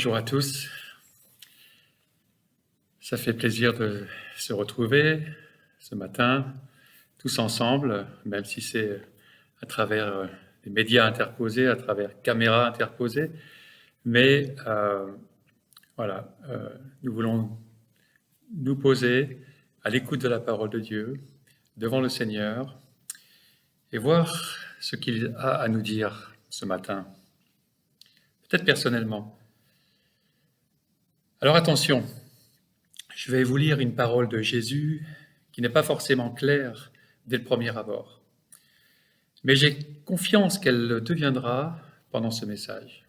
Bonjour à tous. Ça fait plaisir de se retrouver ce matin, tous ensemble, même si c'est à travers les médias interposés, à travers caméras interposées. Mais voilà, nous voulons nous poser à l'écoute de la parole de Dieu, devant le Seigneur, et voir ce qu'il a à nous dire ce matin, peut-être personnellement. Alors attention, je vais vous lire une parole de Jésus qui n'est pas forcément claire dès le premier abord. Mais j'ai confiance qu'elle le deviendra pendant ce message.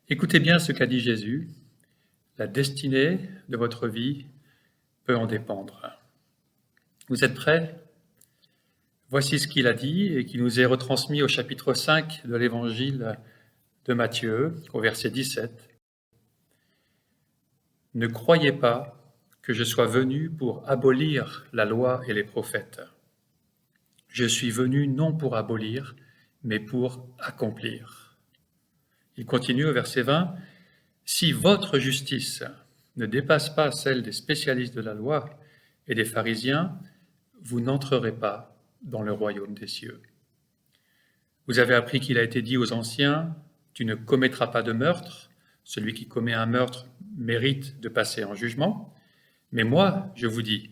Écoutez bien ce qu'a dit Jésus. La destinée de votre vie peut en dépendre. Vous êtes prêts ? Voici ce qu'il a dit et qui nous est retransmis au chapitre 5 de l'évangile de Matthieu, au verset 17. Ne croyez pas que je sois venu pour abolir la loi et les prophètes. Je suis venu non pour abolir, mais pour accomplir. Il continue au verset 20. Si votre justice ne dépasse pas celle des spécialistes de la loi et des pharisiens, vous n'entrerez pas dans le royaume des cieux. Vous avez appris qu'il a été dit aux anciens, tu ne commettras pas de meurtre. Celui qui commet un meurtre mérite de passer en jugement. Mais moi, je vous dis,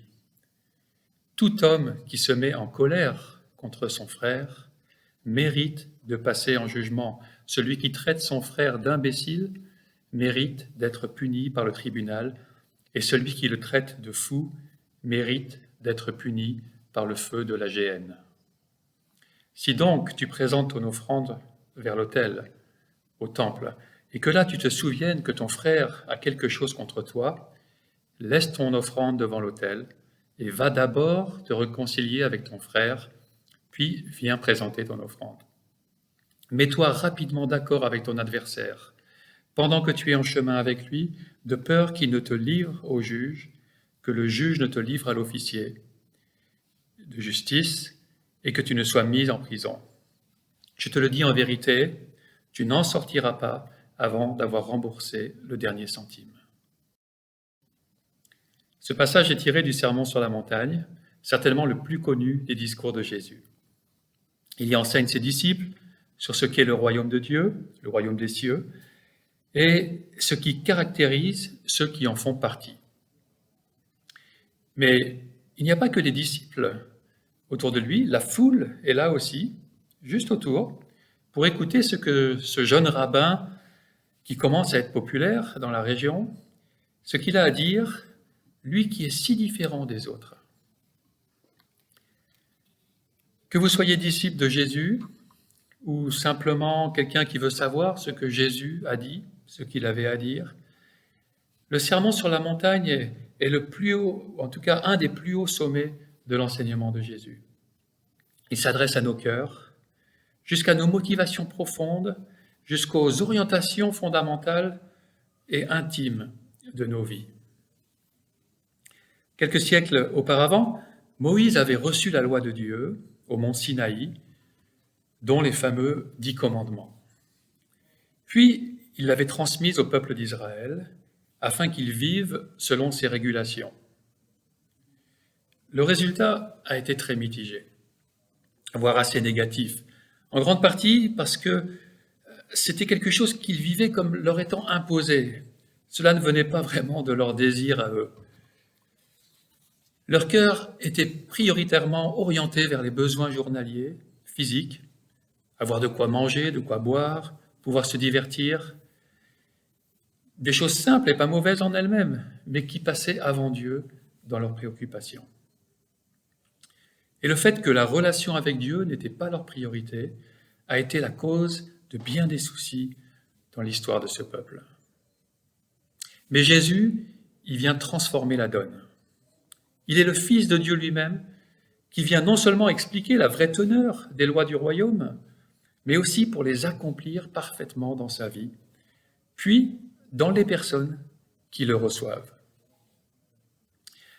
tout homme qui se met en colère contre son frère mérite de passer en jugement. Celui qui traite son frère d'imbécile mérite d'être puni par le tribunal, et celui qui le traite de fou mérite d'être puni par le feu de la géhenne. Si donc tu présentes ton offrande vers l'autel, au temple, et que là tu te souviennes que ton frère a quelque chose contre toi, laisse ton offrande devant l'autel et va d'abord te réconcilier avec ton frère, puis viens présenter ton offrande. Mets-toi rapidement d'accord avec ton adversaire, pendant que tu es en chemin avec lui, de peur qu'il ne te livre au juge, que le juge ne te livre à l'officier de justice et que tu ne sois mis en prison. Je te le dis en vérité, tu n'en sortiras pas avant d'avoir remboursé le dernier centime. Ce passage est tiré du Sermon sur la montagne, certainement le plus connu des discours de Jésus. Il y enseigne ses disciples sur ce qu'est le royaume de Dieu, le royaume des cieux, et ce qui caractérise ceux qui en font partie. Mais il n'y a pas que des disciples autour de lui, la foule est là aussi, juste autour, pour écouter ce que ce jeune rabbin qui commence à être populaire dans la région, ce qu'il a à dire, lui qui est si différent des autres. Que vous soyez disciple de Jésus ou simplement quelqu'un qui veut savoir ce que Jésus a dit, ce qu'il avait à dire, le Sermon sur la montagne est le plus haut, en tout cas un des plus hauts sommets de l'enseignement de Jésus. Il s'adresse à nos cœurs, jusqu'à nos motivations profondes, jusqu'aux orientations fondamentales et intimes de nos vies. Quelques siècles auparavant, Moïse avait reçu la loi de Dieu au mont Sinaï, dont les fameux 10 commandements. Puis, il l'avait transmise au peuple d'Israël, afin qu'ils vivent selon ses régulations. Le résultat a été très mitigé, voire assez négatif, en grande partie parce que c'était quelque chose qu'ils vivaient comme leur étant imposé. Cela ne venait pas vraiment de leur désir à eux. Leur cœur était prioritairement orienté vers les besoins journaliers, physiques, avoir de quoi manger, de quoi boire, pouvoir se divertir. Des choses simples et pas mauvaises en elles-mêmes, mais qui passaient avant Dieu dans leurs préoccupations. Et le fait que la relation avec Dieu n'était pas leur priorité a été la cause de bien des soucis dans l'histoire de ce peuple. Mais Jésus, il vient transformer la donne. Il est le Fils de Dieu lui-même qui vient non seulement expliquer la vraie teneur des lois du royaume, mais aussi pour les accomplir parfaitement dans sa vie, puis dans les personnes qui le reçoivent.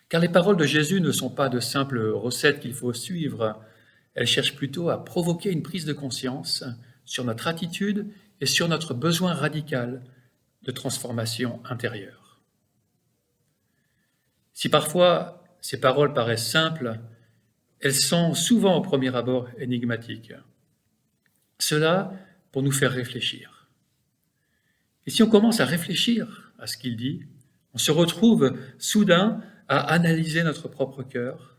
Car les paroles de Jésus ne sont pas de simples recettes qu'il faut suivre, elles cherchent plutôt à provoquer une prise de conscience sur notre attitude et sur notre besoin radical de transformation intérieure. Si parfois ces paroles paraissent simples, elles sont souvent au premier abord énigmatiques. Cela pour nous faire réfléchir. Et si on commence à réfléchir à ce qu'il dit, on se retrouve soudain à analyser notre propre cœur,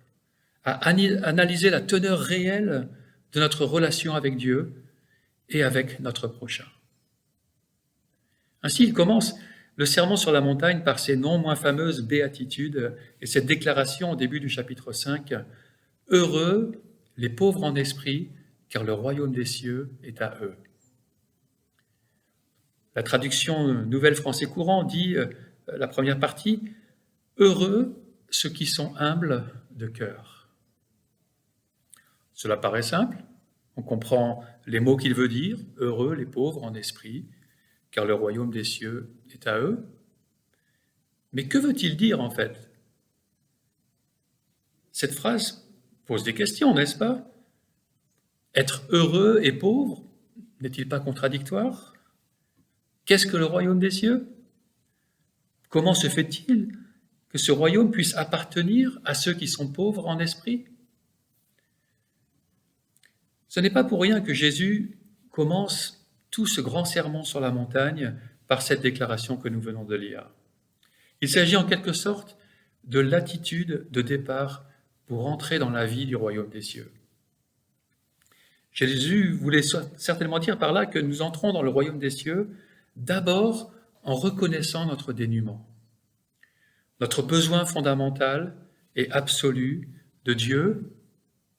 à analyser la teneur réelle de notre relation avec Dieu et avec notre prochain. Ainsi, il commence le sermon sur la montagne par ces non moins fameuses béatitudes et cette déclaration au début du chapitre 5, « Heureux les pauvres en esprit, car le royaume des cieux est à eux. » La traduction Nouvelle Français courant dit, la première partie, « Heureux ceux qui sont humbles de cœur. » Cela paraît simple, on comprend les mots qu'il veut dire, « Heureux les pauvres en esprit, car le royaume des cieux est à eux. » Mais que veut-il dire en fait? Cette phrase pose des questions, n'est-ce pas? Être heureux et pauvre, n'est-il pas contradictoire? Qu'est-ce que le royaume des cieux? Comment se fait-il que ce royaume puisse appartenir à ceux qui sont pauvres en esprit? Ce n'est pas pour rien que Jésus commence tout ce grand sermon sur la montagne par cette déclaration que nous venons de lire. Il s'agit en quelque sorte de l'attitude de départ pour entrer dans la vie du royaume des cieux. Jésus voulait certainement dire par là que nous entrons dans le royaume des cieux d'abord en reconnaissant notre dénuement, notre besoin fondamental et absolu de Dieu,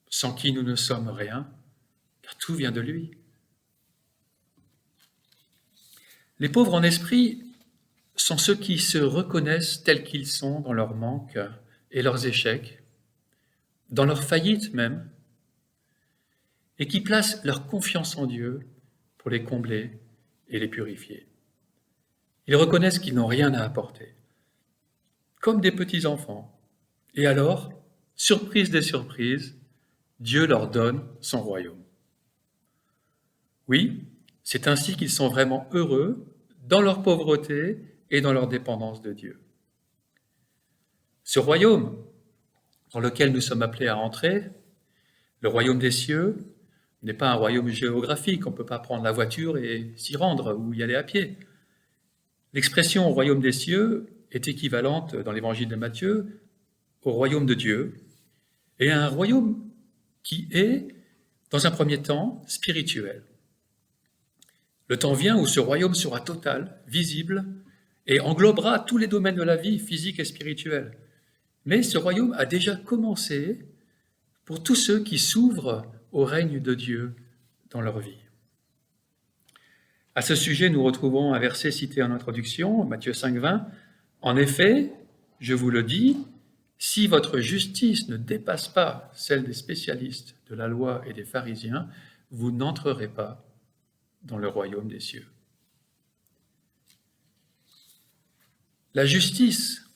sans qui nous ne sommes rien, car tout vient de lui. Les pauvres en esprit sont ceux qui se reconnaissent tels qu'ils sont dans leurs manques et leurs échecs, dans leurs faillites même, et qui placent leur confiance en Dieu pour les combler et les purifier. Ils reconnaissent qu'ils n'ont rien à apporter, comme des petits enfants. Et alors, surprise des surprises, Dieu leur donne son royaume. Oui, c'est ainsi qu'ils sont vraiment heureux dans leur pauvreté et dans leur dépendance de Dieu. Ce royaume dans lequel nous sommes appelés à entrer, le royaume des cieux, n'est pas un royaume géographique, on ne peut pas prendre la voiture et s'y rendre ou y aller à pied. L'expression royaume des cieux est équivalente dans l'évangile de Matthieu au royaume de Dieu, et un royaume qui est, dans un premier temps, spirituel. Le temps vient où ce royaume sera total, visible, et englobera tous les domaines de la vie physique et spirituelle. Mais ce royaume a déjà commencé pour tous ceux qui s'ouvrent au règne de Dieu dans leur vie. À ce sujet, nous retrouvons un verset cité en introduction, Matthieu 5, 20. « En effet, je vous le dis, si votre justice ne dépasse pas celle des spécialistes de la loi et des pharisiens, vous n'entrerez pas dans le royaume des cieux. » La justice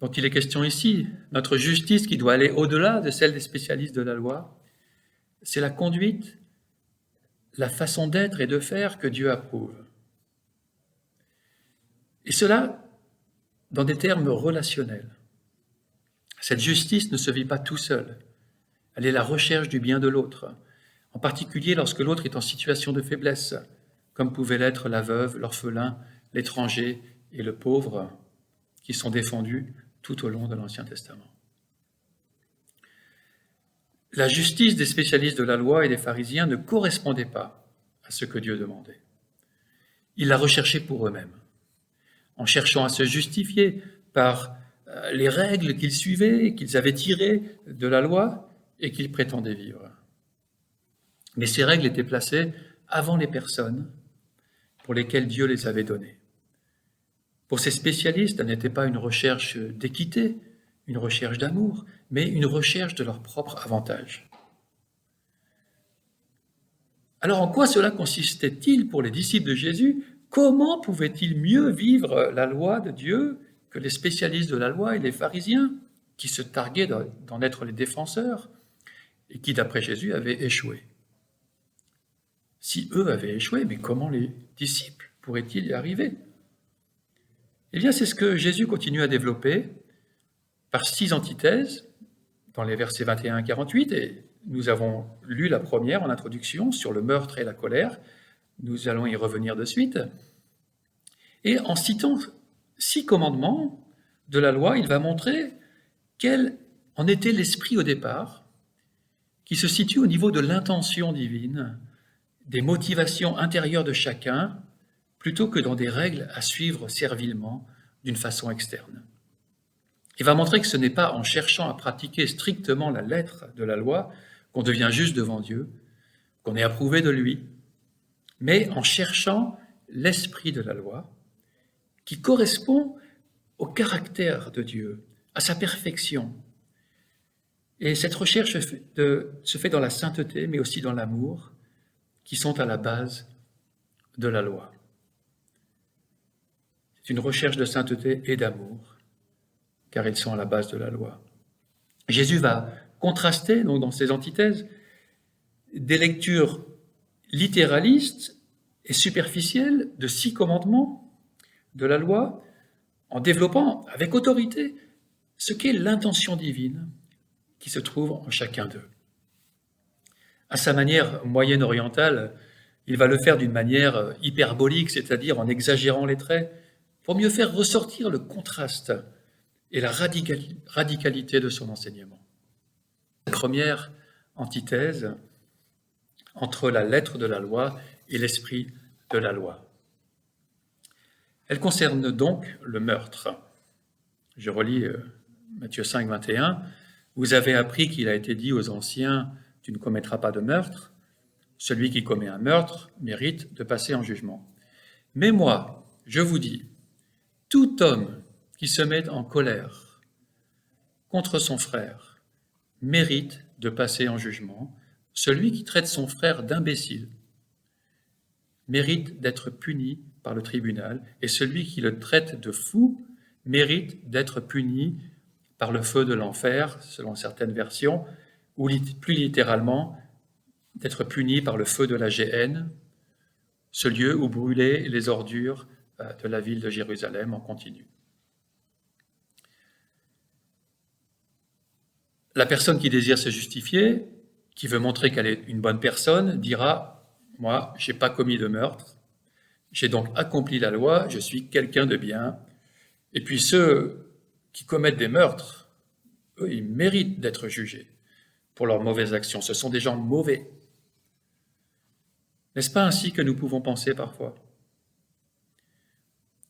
dont il est question ici, notre justice qui doit aller au-delà de celle des spécialistes de la loi, c'est la conduite, la façon d'être et de faire que Dieu approuve. Et cela dans des termes relationnels. Cette justice ne se vit pas tout seul. Elle est la recherche du bien de l'autre, en particulier lorsque l'autre est en situation de faiblesse, comme pouvaient l'être la veuve, l'orphelin, l'étranger et le pauvre, qui sont défendus tout au long de l'Ancien Testament. La justice des spécialistes de la loi et des pharisiens ne correspondait pas à ce que Dieu demandait. Ils la recherchaient pour eux-mêmes, en cherchant à se justifier par les règles qu'ils suivaient, qu'ils avaient tirées de la loi et qu'ils prétendaient vivre. Mais ces règles étaient placées avant les personnes pour lesquelles Dieu les avait données. Pour ces spécialistes, elle n'était pas une recherche d'équité, une recherche d'amour, mais une recherche de leur propre avantage. Alors en quoi cela consistait-il pour les disciples de Jésus? Comment pouvaient-ils mieux vivre la loi de Dieu que les spécialistes de la loi et les pharisiens, qui se targuaient d'en être les défenseurs et qui, d'après Jésus, avaient échoué? Si eux avaient échoué, mais comment les disciples pourraient-ils y arriver? Eh bien, c'est ce que Jésus continue à développer par 6 antithèses dans les versets 21 à 48, et nous avons lu la première en introduction sur le meurtre et la colère. Nous allons y revenir de suite. Et en citant 6 commandements de la loi, il va montrer quel en était l'esprit au départ, qui se situe au niveau de l'intention divine, des motivations intérieures de chacun, plutôt que dans des règles à suivre servilement d'une façon externe. Il va montrer que ce n'est pas en cherchant à pratiquer strictement la lettre de la loi qu'on devient juste devant Dieu, qu'on est approuvé de lui, mais en cherchant l'esprit de la loi qui correspond au caractère de Dieu, à sa perfection. Et cette recherche se fait dans la sainteté, mais aussi dans l'amour, qui sont à la base de la loi. C'est une recherche de sainteté et d'amour, car ils sont à la base de la loi. Jésus va contraster, donc, dans ses antithèses, des lectures littéralistes et superficielles de 6 commandements de la loi, en développant avec autorité ce qu'est l'intention divine qui se trouve en chacun d'eux. À sa manière moyenne-orientale, il va le faire d'une manière hyperbolique, c'est-à-dire en exagérant les traits, pour mieux faire ressortir le contraste et la radicalité de son enseignement. La première antithèse entre la lettre de la loi et l'esprit de la loi. Elle concerne donc le meurtre. Je relis Matthieu 5, 21. « Vous avez appris qu'il a été dit aux anciens, tu ne commettras pas de meurtre. Celui qui commet un meurtre mérite de passer en jugement. Mais moi, je vous dis, tout homme qui se met en colère contre son frère mérite de passer en jugement. Celui qui traite son frère d'imbécile mérite d'être puni par le tribunal, et celui qui le traite de fou mérite d'être puni par le feu de l'enfer, selon certaines versions, ou plus littéralement, d'être puni par le feu de la géhenne, ce lieu où brûlaient les ordures de la ville de Jérusalem en continu. La personne qui désire se justifier, qui veut montrer qu'elle est une bonne personne, dira « Moi, je n'ai pas commis de meurtre, j'ai donc accompli la loi, je suis quelqu'un de bien. » Et puis ceux qui commettent des meurtres, eux, ils méritent d'être jugés pour leurs mauvaises actions. Ce sont des gens mauvais. N'est-ce pas ainsi que nous pouvons penser parfois?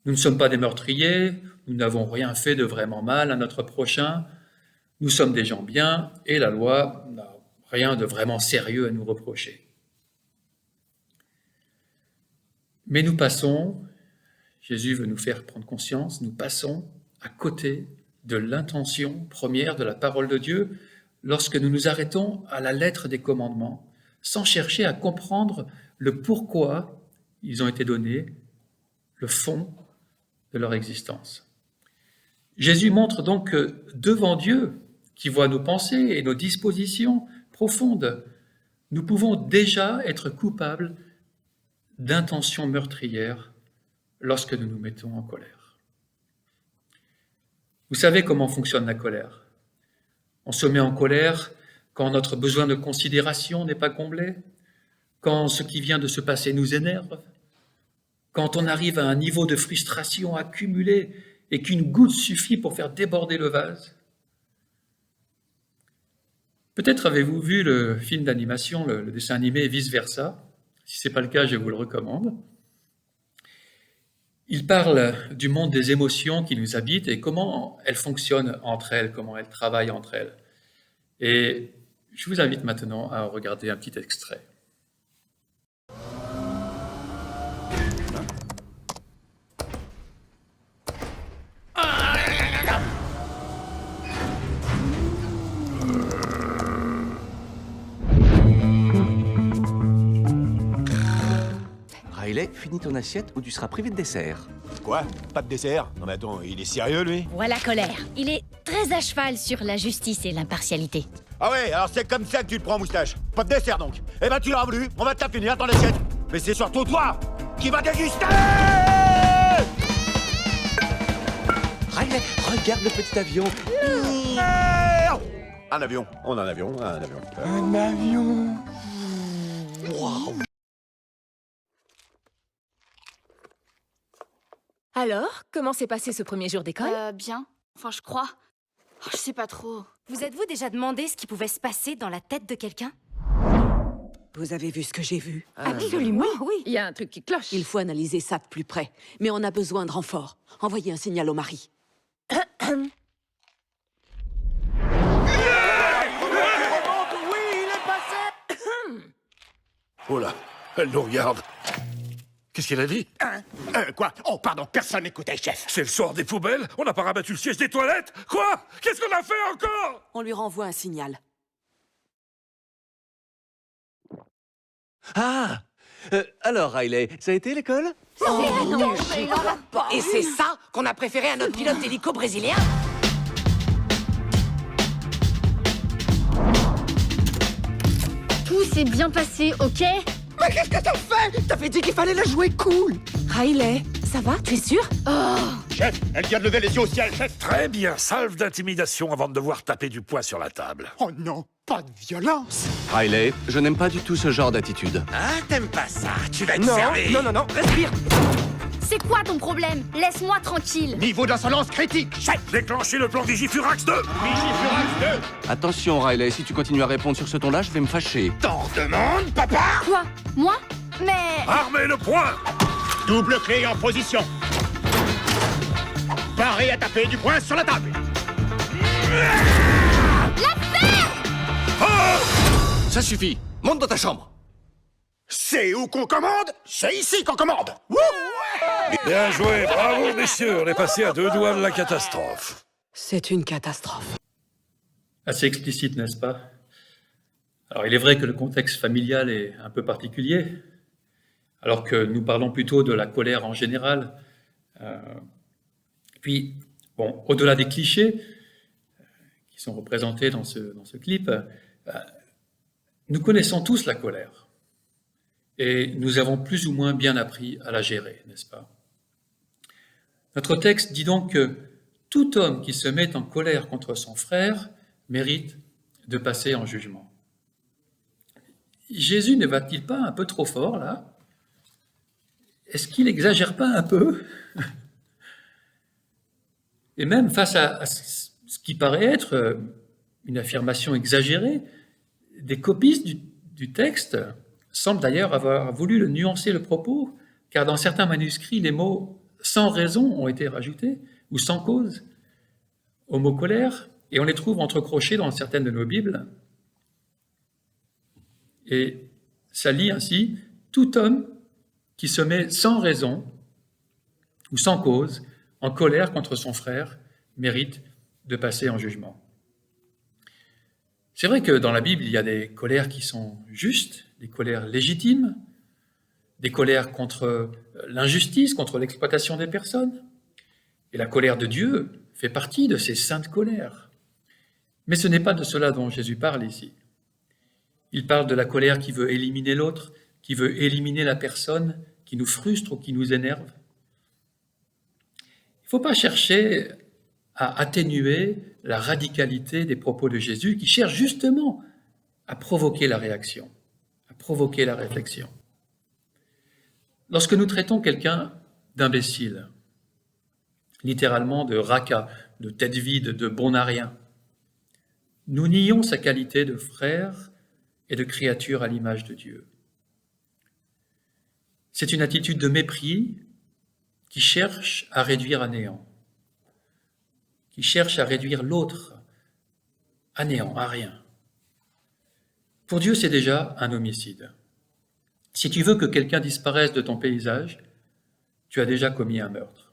Nous ne sommes pas des meurtriers, nous n'avons rien fait de vraiment mal à notre prochain, nous sommes des gens bien et la loi n'a rien de vraiment sérieux à nous reprocher. Mais nous passons, Jésus veut nous faire prendre conscience, nous passons à côté de l'intention première de la parole de Dieu lorsque nous nous arrêtons à la lettre des commandements, sans chercher à comprendre le pourquoi ils ont été donnés, le fond de leur existence. Jésus montre donc que devant Dieu, qui voit nos pensées et nos dispositions profondes, nous pouvons déjà être coupables d'intentions meurtrières lorsque nous nous mettons en colère. Vous savez comment fonctionne la colère. On se met en colère quand notre besoin de considération n'est pas comblé, quand ce qui vient de se passer nous énerve, quand on arrive à un niveau de frustration accumulé et qu'une goutte suffit pour faire déborder le vase. Peut-être avez-vous vu le film d'animation, le dessin animé Vice Versa. Si ce n'est pas le cas, je vous le recommande. Il parle du monde des émotions qui nous habitent et comment elles fonctionnent entre elles, comment elles travaillent entre elles. Et je vous invite maintenant à regarder un petit extrait. Riley, finis ton assiette ou tu seras privé de dessert. Quoi? Pas de dessert? Non mais attends, il est sérieux lui? Voilà colère. Il est très à cheval sur la justice et l'impartialité. Ah ouais, alors c'est comme ça que tu le prends, moustache. Pas de dessert donc. Eh ben tu l'as voulu, on va te la finir ton assiette. Mais c'est surtout toi qui vas déguster! Riley, regarde le petit avion. Un avion. On a un avion, un avion. Un avion. Waouh. Alors, comment s'est passé ce premier jour d'école? Bien. Enfin, je crois. Oh, je sais pas trop. Vous êtes-vous déjà demandé ce qui pouvait se passer dans la tête de quelqu'un? Vous avez vu ce que j'ai vu? Absolument, oui. Il y a un truc qui cloche. Il faut analyser ça de plus près. Mais on a besoin de renfort. Envoyez un signal au mari. Oh là, elle nous regarde. Qu'est-ce qu'elle a dit? Quoi? Oh, pardon, personne n'écoutait, chef. C'est le soir des poubelles? On n'a pas rabattu le siège des toilettes? Quoi? Qu'est-ce qu'on a fait encore? On lui renvoie un signal. Ah alors, Riley, ça a été l'école? Et c'est ça qu'on a préféré à notre pilote hélico brésilien? Tout s'est bien passé, ok? Mais qu'est-ce que t'as fait? T'avais dit qu'il fallait la jouer cool. Riley, ça va? Tu es sûr? Chef, elle vient de lever les yeux au ciel, chef. Très bien, salve d'intimidation avant de devoir taper du poing sur la table. Oh non, pas de violence. Riley, je n'aime pas du tout ce genre d'attitude. Ah, t'aimes pas ça? Tu vas être servi. Non, respire. C'est quoi ton problème? Laisse-moi tranquille. Niveau d'insolence critique, chef. Déclenchez le plan Vigifurax 2! Vigifurax 2. Attention, Riley, si tu continues à répondre sur ce ton-là, je vais me fâcher. T'en redemandes, papa? Quoi? Moi? Mais... Armez le poing! Double clé en position. Paré à taper du poing sur la table. Ça suffit. Monte dans ta chambre. C'est où qu'on commande? C'est ici qu'on commande. Wouh! Bien joué, bravo messieurs, on est passé à 2 doigts de la catastrophe. C'est une catastrophe. Assez explicite, n'est-ce pas? Alors, il est vrai que le contexte familial est un peu particulier, alors que nous parlons plutôt de la colère en général. Puis, bon, au-delà des clichés qui sont représentés dans ce clip, nous connaissons tous la colère. Et nous avons plus ou moins bien appris à la gérer, n'est-ce pas? Notre texte dit donc que tout homme qui se met en colère contre son frère mérite de passer en jugement. Jésus ne va-t-il pas un peu trop fort, là? Est-ce qu'il n'exagère pas un peu? Et même face à ce qui paraît être une affirmation exagérée, des copistes du texte semblent d'ailleurs avoir voulu nuancer le propos, car dans certains manuscrits, les mots « sans raison » ont été rajoutés, ou « sans cause » au mot « colère », et on les trouve entrecrochés dans certaines de nos Bibles. Et ça lit ainsi « Tout homme qui se met sans raison ou sans cause en colère contre son frère mérite de passer en jugement ». C'est vrai que dans la Bible, il y a des colères qui sont justes, des colères légitimes, des colères contre l'injustice, contre l'exploitation des personnes. Et la colère de Dieu fait partie de ces saintes colères. Mais ce n'est pas de cela dont Jésus parle ici. Il parle de la colère qui veut éliminer l'autre, qui veut éliminer la personne, qui nous frustre ou qui nous énerve. Il ne faut pas chercher à atténuer la radicalité des propos de Jésus qui cherche justement à provoquer la réaction, à provoquer la réflexion. Lorsque nous traitons quelqu'un d'imbécile, littéralement de raca, de tête vide, de bon à rien, nous nions sa qualité de frère et de créature à l'image de Dieu. C'est une attitude de mépris qui cherche à réduire à néant, qui cherche à réduire l'autre à néant, à rien. Pour Dieu, c'est déjà un homicide. Si tu veux que quelqu'un disparaisse de ton paysage, tu as déjà commis un meurtre.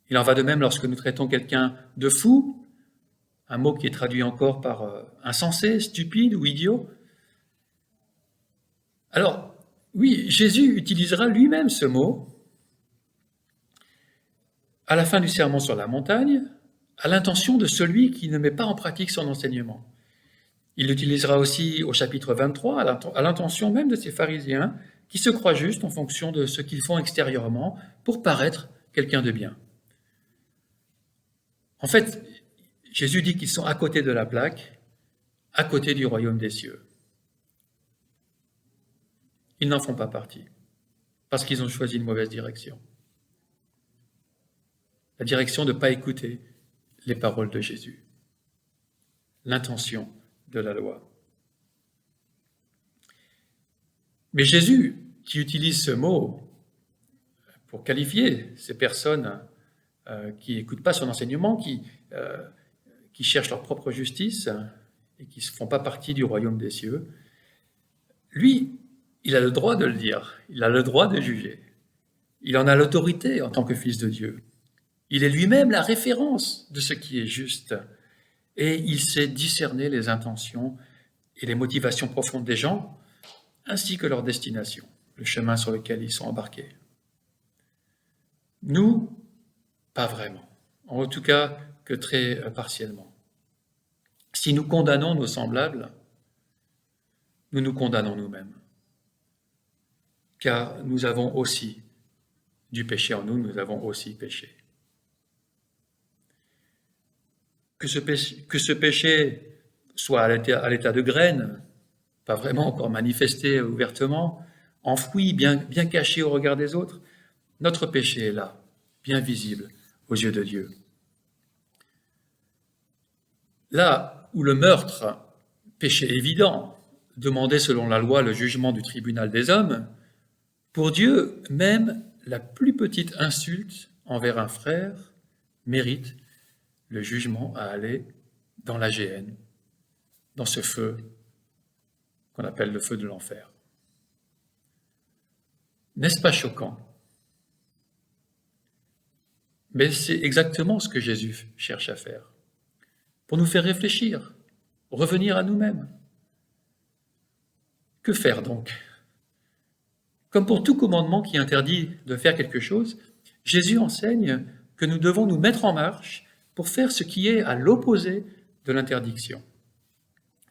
Il en va de même lorsque nous traitons quelqu'un de fou, un mot qui est traduit encore par insensé, stupide ou idiot. Alors, oui, Jésus utilisera lui-même ce mot à la fin du sermon sur la montagne, à l'intention de celui qui ne met pas en pratique son enseignement. Il l'utilisera aussi au chapitre 23, à l'intention même de ces pharisiens qui se croient justes en fonction de ce qu'ils font extérieurement pour paraître quelqu'un de bien. En fait, Jésus dit qu'ils sont à côté de la plaque, à côté du royaume des cieux. Ils n'en font pas partie, parce qu'ils ont choisi une mauvaise direction. La direction de ne pas écouter les paroles de Jésus, l'intention de la loi. Mais Jésus, qui utilise ce mot pour qualifier ces personnes qui n'écoutent pas son enseignement, qui cherchent leur propre justice et qui ne font pas partie du royaume des cieux, lui, il a le droit de le dire, il a le droit de juger. Il en a l'autorité en tant que fils de Dieu. Il est lui-même la référence de ce qui est juste et il sait discerner les intentions et les motivations profondes des gens ainsi que leur destination, le chemin sur lequel ils sont embarqués. Nous, pas vraiment, en tout cas que très partiellement. Si nous condamnons nos semblables, nous nous condamnons nous-mêmes, car nous avons aussi du péché en nous, nous avons aussi péché. Que ce péché soit à l'état de graine, pas vraiment encore manifesté ouvertement, enfoui, bien caché au regard des autres, notre péché est là, bien visible aux yeux de Dieu. Là où le meurtre, péché évident, demandait selon la loi le jugement du tribunal des hommes, pour Dieu, même la plus petite insulte envers un frère mérite le jugement à aller dans la géhenne, dans ce feu qu'on appelle le feu de l'enfer. N'est-ce pas choquant? Mais c'est exactement ce que Jésus cherche à faire, pour nous faire réfléchir, revenir à nous-mêmes. Que faire donc? Comme pour tout commandement qui interdit de faire quelque chose, Jésus enseigne que nous devons nous mettre en marche pour faire ce qui est à l'opposé de l'interdiction.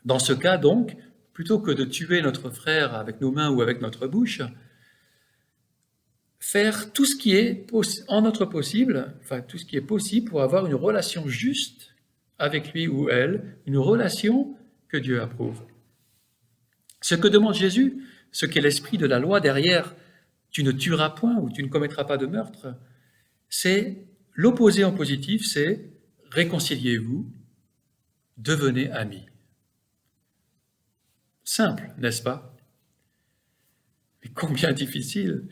Dans ce cas donc, plutôt que de tuer notre frère avec nos mains ou avec notre bouche, faire tout ce qui est en notre possible, tout ce qui est possible pour avoir une relation juste avec lui ou elle, une relation que Dieu approuve. Ce que demande Jésus, ce qu'est l'esprit de la loi derrière « tu ne tueras point » ou « tu ne commettras pas de meurtre », c'est l'opposé en positif, c'est « réconciliez-vous, devenez amis ». Simple, n'est-ce pas? Mais combien difficile,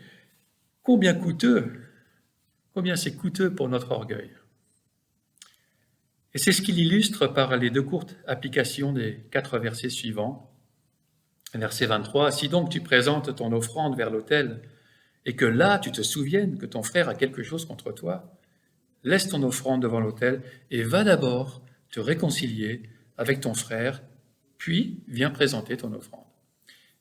combien coûteux, combien c'est coûteux pour notre orgueil. Et c'est ce qu'il illustre par les deux courtes applications des 4 versets suivants. Verset 23, « Si donc tu présentes ton offrande vers l'autel, et que là tu te souviennes que ton frère a quelque chose contre toi, laisse ton offrande devant l'autel et va d'abord te réconcilier avec ton frère, puis viens présenter ton offrande. »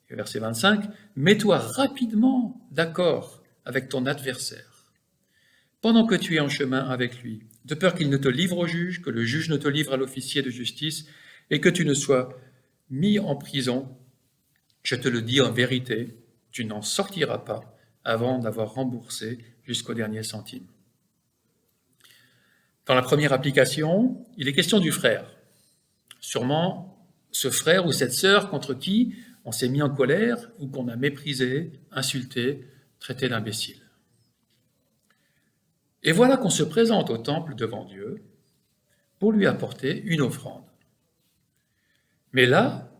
Et verset 25, « Mets-toi rapidement d'accord avec ton adversaire, pendant que tu es en chemin avec lui, de peur qu'il ne te livre au juge, que le juge ne te livre à l'officier de justice, et que tu ne sois mis en prison. Je te le dis en vérité, tu n'en sortiras pas avant d'avoir remboursé jusqu'au dernier centime. » Dans la première application, il est question du frère. Sûrement ce frère ou cette sœur contre qui on s'est mis en colère ou qu'on a méprisé, insulté, traité d'imbécile. Et voilà qu'on se présente au temple devant Dieu pour lui apporter une offrande. Mais là,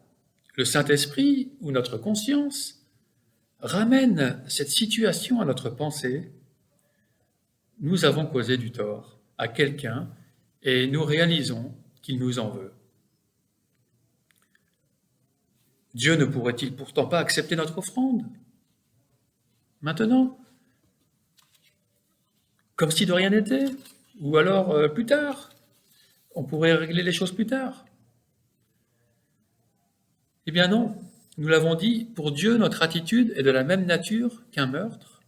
le Saint-Esprit ou notre conscience ramène cette situation à notre pensée. Nous avons causé du tort à quelqu'un et nous réalisons qu'il nous en veut. Dieu ne pourrait-il pourtant pas accepter notre offrande maintenant, comme si de rien n'était, ou alors plus tard, on pourrait régler les choses plus tard? Eh bien non, nous l'avons dit, pour Dieu, notre attitude est de la même nature qu'un meurtre,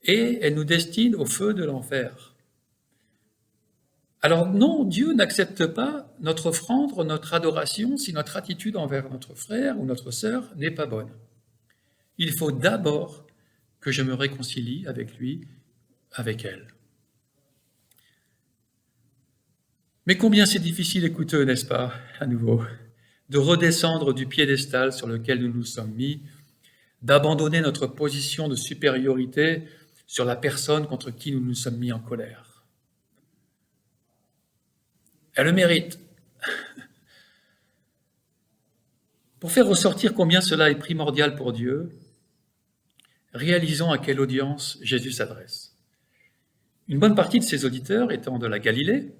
et elle nous destine au feu de l'enfer. Alors non, Dieu n'accepte pas notre offrande, notre adoration, si notre attitude envers notre frère ou notre sœur n'est pas bonne. Il faut d'abord que je me réconcilie avec lui, avec elle. Mais combien c'est difficile et coûteux, n'est-ce pas, à nouveau, de redescendre du piédestal sur lequel nous nous sommes mis, d'abandonner notre position de supériorité sur la personne contre qui nous nous sommes mis en colère. Elle le mérite. Pour faire ressortir combien cela est primordial pour Dieu, réalisons à quelle audience Jésus s'adresse. Une bonne partie de ses auditeurs étant de la Galilée,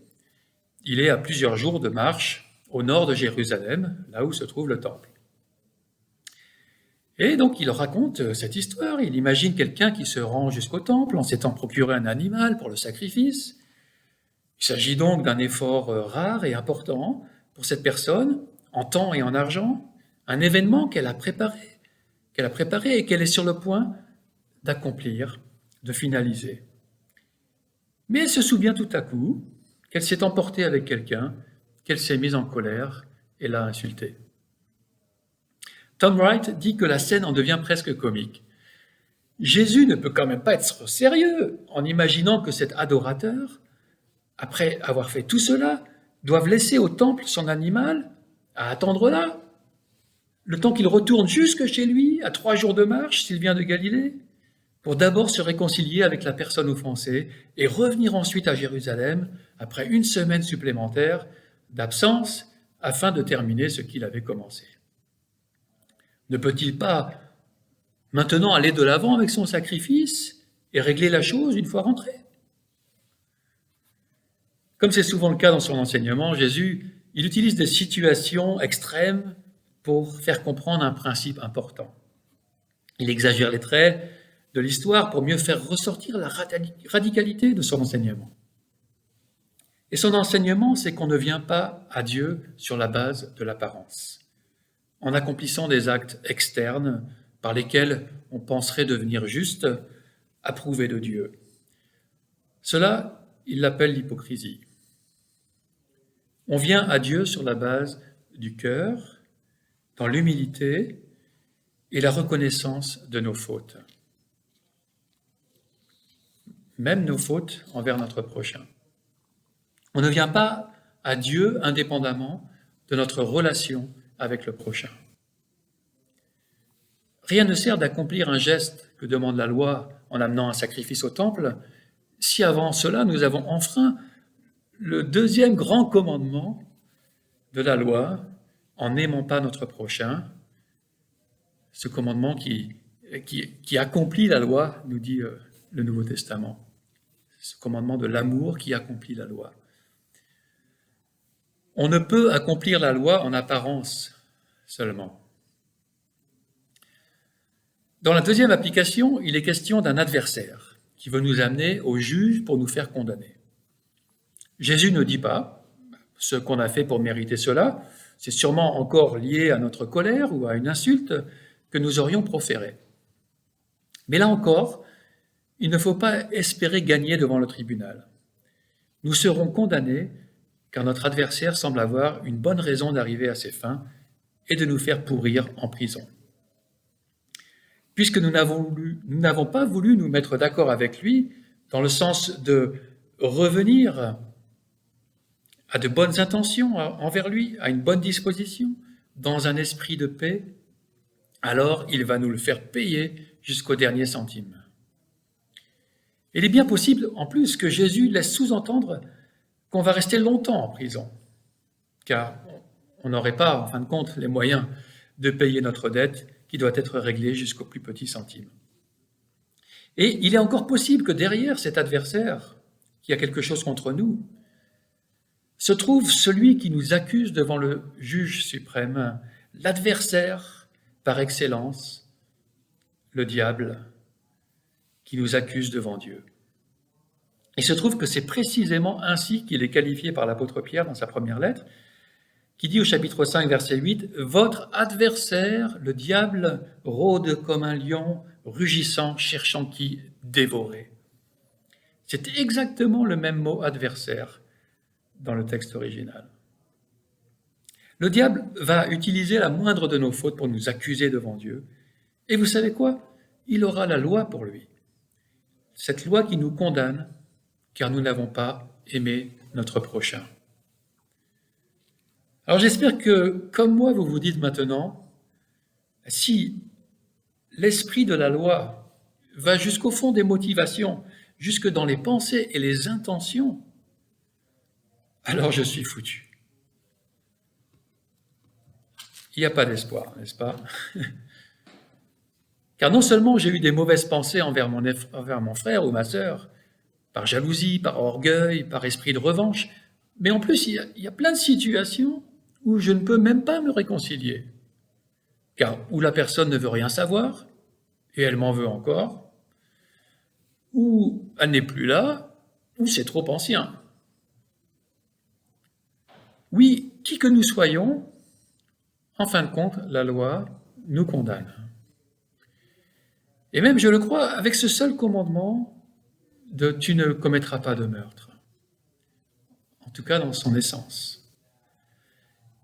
il est à plusieurs jours de marche au nord de Jérusalem, là où se trouve le temple. Et donc il raconte cette histoire, il imagine quelqu'un qui se rend jusqu'au temple en s'étant procuré un animal pour le sacrifice. Il s'agit donc d'un effort rare et important pour cette personne, en temps et en argent, un événement qu'elle a préparé et qu'elle est sur le point d'accomplir, de finaliser. Mais elle se souvient tout à coup qu'elle s'est emportée avec quelqu'un, qu'elle s'est mise en colère et l'a insulté. Tom Wright dit que la scène en devient presque comique. Jésus ne peut quand même pas être sérieux en imaginant que cet adorateur, après avoir fait tout cela, doive laisser au temple son animal à attendre là, le temps qu'il retourne jusque chez lui, à 3 jours de marche, s'il vient de Galilée, pour d'abord se réconcilier avec la personne offensée et revenir ensuite à Jérusalem après 1 semaine supplémentaire d'absence afin de terminer ce qu'il avait commencé. Ne peut-il pas maintenant aller de l'avant avec son sacrifice et régler la chose une fois rentré? Comme c'est souvent le cas dans son enseignement, Jésus, il utilise des situations extrêmes pour faire comprendre un principe important. Il exagère les traits de l'histoire pour mieux faire ressortir la radicalité de son enseignement. Et son enseignement, c'est qu'on ne vient pas à Dieu sur la base de l'apparence, en accomplissant des actes externes par lesquels on penserait devenir juste, approuvé de Dieu. Cela, il l'appelle l'hypocrisie. On vient à Dieu sur la base du cœur, dans l'humilité et la reconnaissance de nos fautes. Même nos fautes envers notre prochain. On ne vient pas à Dieu indépendamment de notre relation avec le prochain. Rien ne sert d'accomplir un geste que demande la loi en amenant un sacrifice au temple, si avant cela nous avons enfreint le 2e grand commandement de la loi en n'aimant pas notre prochain, ce commandement qui accomplit la loi, nous dit le Nouveau Testament. Ce commandement de l'amour qui accomplit la loi. On ne peut accomplir la loi en apparence seulement. Dans la 2e application, il est question d'un adversaire qui veut nous amener au juge pour nous faire condamner. Jésus ne dit pas ce qu'on a fait pour mériter cela, c'est sûrement encore lié à notre colère ou à une insulte que nous aurions proférée. Mais là encore, il ne faut pas espérer gagner devant le tribunal. Nous serons condamnés car notre adversaire semble avoir une bonne raison d'arriver à ses fins et de nous faire pourrir en prison. Puisque nous n'avons pas voulu nous mettre d'accord avec lui dans le sens de revenir à de bonnes intentions envers lui, à une bonne disposition, dans un esprit de paix, alors il va nous le faire payer jusqu'au dernier centime. Il est bien possible, en plus, que Jésus laisse sous-entendre qu'on va rester longtemps en prison, car on n'aurait pas, en fin de compte, les moyens de payer notre dette qui doit être réglée jusqu'au plus petit centime. Et il est encore possible que derrière cet adversaire, qui a quelque chose contre nous, se trouve celui qui nous accuse devant le juge suprême, l'adversaire par excellence, le diable, qui nous accuse devant Dieu. Il se trouve que c'est précisément ainsi qu'il est qualifié par l'apôtre Pierre dans sa première lettre, qui dit au chapitre 5, verset 8, « Votre adversaire, le diable, rôde comme un lion, rugissant, cherchant qui dévorer. » C'est exactement le même mot « adversaire » dans le texte original. Le diable va utiliser la moindre de nos fautes pour nous accuser devant Dieu. Et vous savez quoi? Il aura la loi pour lui. Cette loi qui nous condamne, car nous n'avons pas aimé notre prochain. Alors j'espère que, comme moi, vous vous dites maintenant, si l'esprit de la loi va jusqu'au fond des motivations, jusque dans les pensées et les intentions, alors je suis foutu. Il n'y a pas d'espoir, n'est-ce pas? Car non seulement j'ai eu des mauvaises pensées envers mon frère ou ma sœur, par jalousie, par orgueil, par esprit de revanche, mais en plus il y a plein de situations où je ne peux même pas me réconcilier. Car où la personne ne veut rien savoir, et elle m'en veut encore, ou elle n'est plus là, ou c'est trop ancien. Oui, qui que nous soyons, en fin de compte, la loi nous condamne. Et même, je le crois, avec ce seul commandement de « tu ne commettras pas de meurtre », en tout cas dans son essence.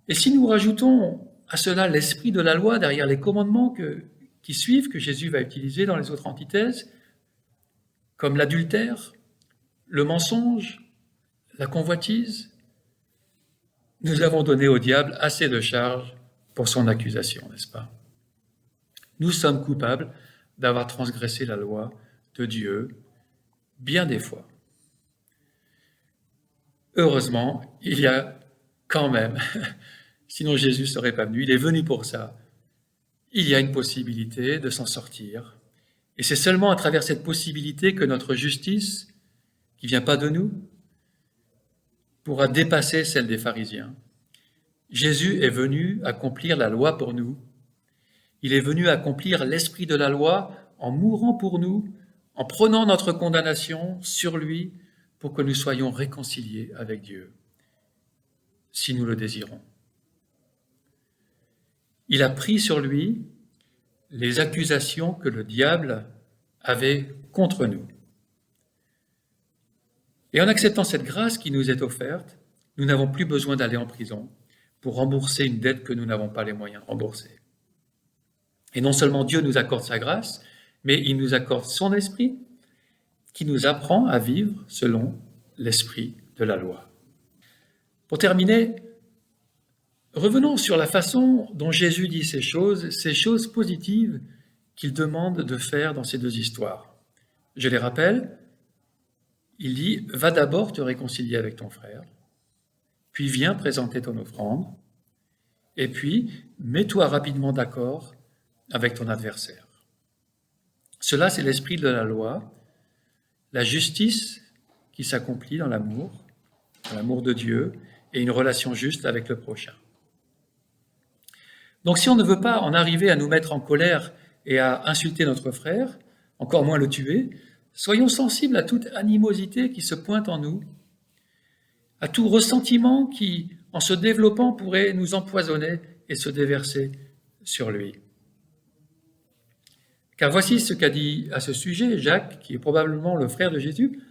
Et si nous rajoutons à cela l'esprit de la loi derrière les commandements qui suivent, que Jésus va utiliser dans les autres antithèses, comme l'adultère, le mensonge, la convoitise, nous avons donné au diable assez de charges pour son accusation, n'est-ce pas? Nous sommes coupables d'avoir transgressé la loi de Dieu bien des fois. Heureusement, il y a quand même, sinon Jésus ne serait pas venu, il est venu pour ça, il y a une possibilité de s'en sortir. Et c'est seulement à travers cette possibilité que notre justice, qui ne vient pas de nous, pourra dépasser celle des pharisiens. Jésus est venu accomplir la loi pour nous. Il est venu accomplir l'esprit de la loi en mourant pour nous, en prenant notre condamnation sur lui pour que nous soyons réconciliés avec Dieu, si nous le désirons. Il a pris sur lui les accusations que le diable avait contre nous. Et en acceptant cette grâce qui nous est offerte, nous n'avons plus besoin d'aller en prison pour rembourser une dette que nous n'avons pas les moyens de rembourser. Et non seulement Dieu nous accorde sa grâce, mais il nous accorde son esprit qui nous apprend à vivre selon l'esprit de la loi. Pour terminer, revenons sur la façon dont Jésus dit ces choses positives qu'il demande de faire dans ces deux histoires. Je les rappelle, il dit « Va d'abord te réconcilier avec ton frère, puis viens présenter ton offrande, et puis mets-toi rapidement d'accord avec ton adversaire. » Cela, c'est l'esprit de la loi, la justice qui s'accomplit dans l'amour de Dieu et une relation juste avec le prochain. Donc si on ne veut pas en arriver à nous mettre en colère et à insulter notre frère, encore moins le tuer, soyons sensibles à toute animosité qui se pointe en nous, à tout ressentiment qui, en se développant, pourrait nous empoisonner et se déverser sur lui. Car voici ce qu'a dit à ce sujet Jacques, qui est probablement le frère de Jésus,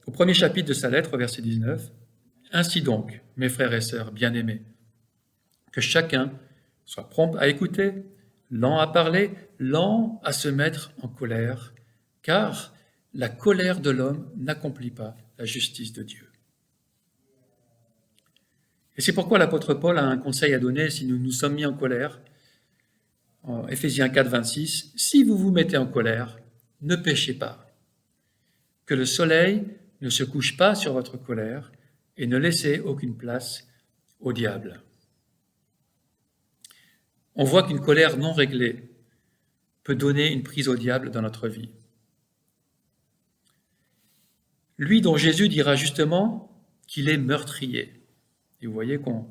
au premier chapitre de sa lettre, verset 19. « Ainsi donc, mes frères et sœurs bien-aimés, que chacun soit prompt à écouter, lent à parler, lent à se mettre en colère, car la colère de l'homme n'accomplit pas la justice de Dieu. » Et c'est pourquoi l'apôtre Paul a un conseil à donner si nous nous sommes mis en colère. En Éphésiens 4, 26, « Si vous vous mettez en colère, ne péchez pas. Que le soleil ne se couche pas sur votre colère et ne laissez aucune place au diable. » On voit qu'une colère non réglée peut donner une prise au diable dans notre vie. Lui dont Jésus dira justement qu'il est meurtrier. Et vous voyez qu'on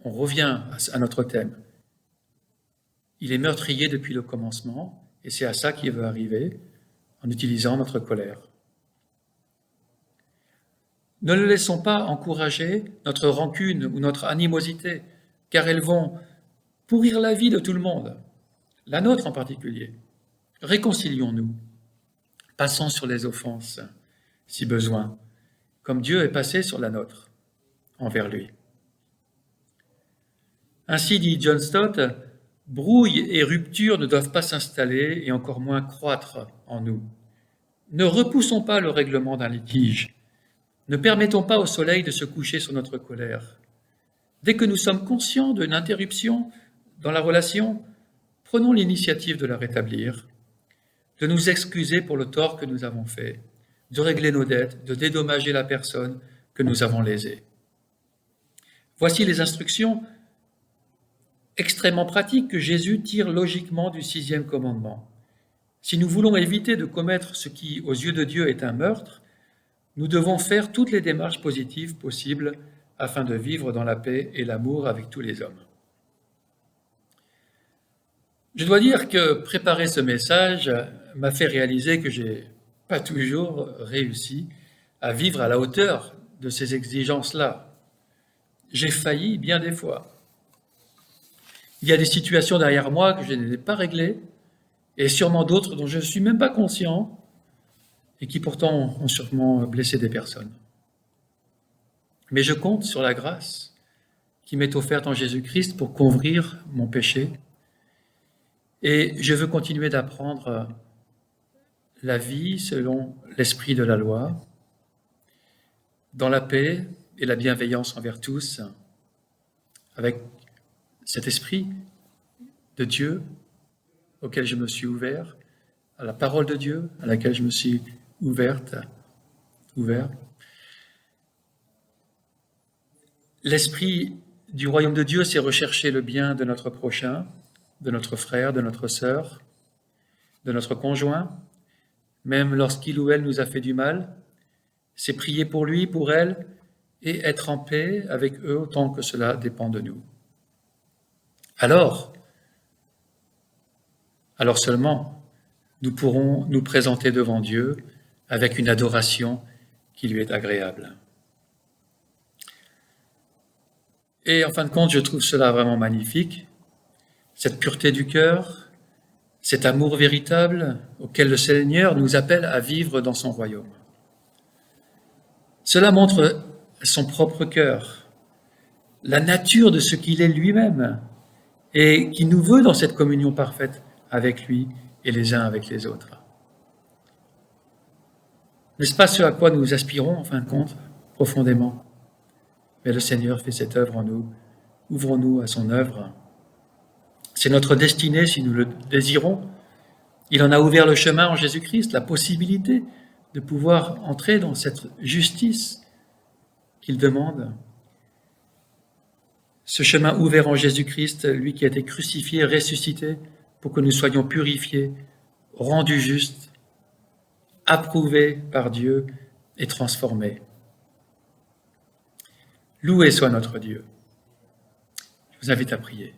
revient à notre thème. Il est meurtrier depuis le commencement, et c'est à ça qu'il veut arriver en utilisant notre colère. Ne le laissons pas encourager notre rancune ou notre animosité, car elles vont pourrir la vie de tout le monde, la nôtre en particulier. Réconcilions-nous, passons sur les offenses, si besoin, comme Dieu est passé sur la nôtre, envers lui. Ainsi dit John Stott, brouille et rupture ne doivent pas s'installer et encore moins croître en nous. Ne repoussons pas le règlement d'un litige. Ne permettons pas au soleil de se coucher sur notre colère. Dès que nous sommes conscients d'une interruption dans la relation, prenons l'initiative de la rétablir, de nous excuser pour le tort que nous avons fait, de régler nos dettes, de dédommager la personne que nous avons lésée. Voici les instructions extrêmement pratiques que Jésus tire logiquement du 6e commandement. Si nous voulons éviter de commettre ce qui, aux yeux de Dieu, est un meurtre, nous devons faire toutes les démarches positives possibles afin de vivre dans la paix et l'amour avec tous les hommes. Je dois dire que préparer ce message m'a fait réaliser que j'ai pas toujours réussi à vivre à la hauteur de ces exigences-là. J'ai failli bien des fois. Il y a des situations derrière moi que je n'ai pas réglées, et sûrement d'autres dont je ne suis même pas conscient, et qui pourtant ont sûrement blessé des personnes. Mais je compte sur la grâce qui m'est offerte en Jésus-Christ pour couvrir mon péché, et je veux continuer d'apprendre la vie selon l'esprit de la loi, dans la paix et la bienveillance envers tous, avec cet esprit de Dieu auquel je me suis ouvert, à la parole de Dieu à laquelle je me suis ouvert. L'esprit du royaume de Dieu, c'est rechercher le bien de notre prochain, de notre frère, de notre sœur, de notre conjoint, même lorsqu'il ou elle nous a fait du mal. C'est prier pour lui, pour elle, et être en paix avec eux autant que cela dépend de nous. Alors seulement, nous pourrons nous présenter devant Dieu avec une adoration qui lui est agréable. Et en fin de compte, je trouve cela vraiment magnifique, cette pureté du cœur, cet amour véritable auquel le Seigneur nous appelle à vivre dans son royaume. Cela montre son propre cœur, la nature de ce qu'il est lui-même, et qui nous veut dans cette communion parfaite avec lui et les uns avec les autres. N'est-ce pas ce à quoi nous aspirons, en fin de compte, profondément? Mais le Seigneur fait cette œuvre en nous. Ouvrons-nous à son œuvre. C'est notre destinée si nous le désirons. Il en a ouvert le chemin en Jésus-Christ, la possibilité de pouvoir entrer dans cette justice qu'il demande. Ce chemin ouvert en Jésus-Christ, lui qui a été crucifié, ressuscité, pour que nous soyons purifiés, rendus justes, approuvés par Dieu et transformés. Loué soit notre Dieu. Je vous invite à prier.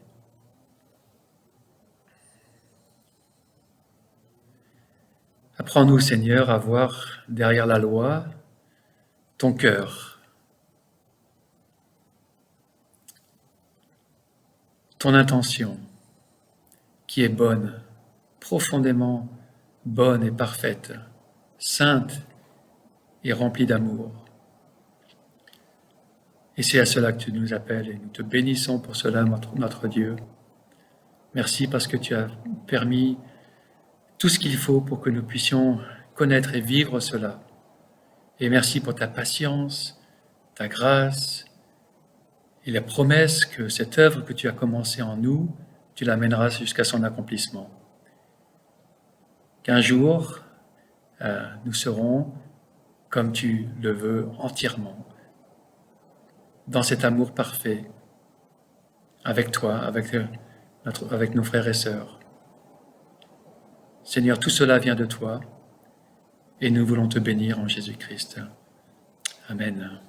Apprends-nous, Seigneur, à voir derrière la loi ton cœur, ton intention, qui est bonne, profondément bonne et parfaite, sainte et remplie d'amour. Et c'est à cela que tu nous appelles et nous te bénissons pour cela, notre Dieu. Merci parce que tu as permis tout ce qu'il faut pour que nous puissions connaître et vivre cela. Et merci pour ta patience, ta grâce et la promesse que cette œuvre que tu as commencée en nous, tu l'amèneras jusqu'à son accomplissement. Qu'un jour, nous serons, comme tu le veux, entièrement, dans cet amour parfait, avec toi, avec nos frères et sœurs. Seigneur, tout cela vient de toi, et nous voulons te bénir en Jésus-Christ. Amen.